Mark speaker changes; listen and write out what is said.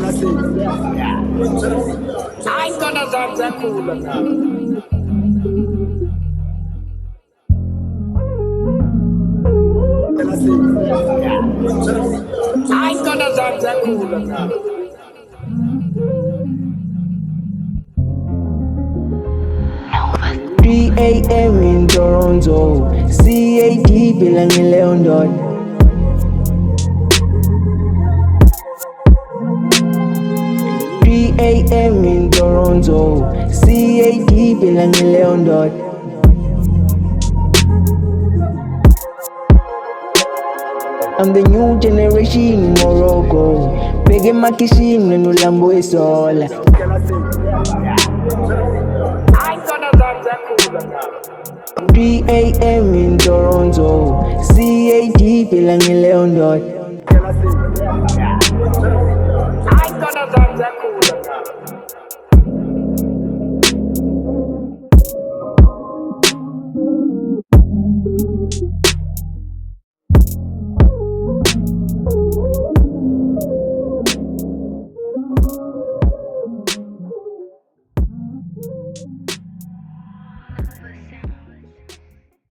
Speaker 1: I ain't gonna dance that cool now. I ain't gonna dance that cool now.
Speaker 2: 3 a.m. in Toronto, CAD bilang Leondon. 3 a.m. in Toronto, CAD bilang Leondon. I'm the new generation in Morocco. Pege makishim nulambo isola.
Speaker 1: I ain't gonna dance that cool now.
Speaker 2: 3 a.m. in Toronto, CAD bilang Leondon.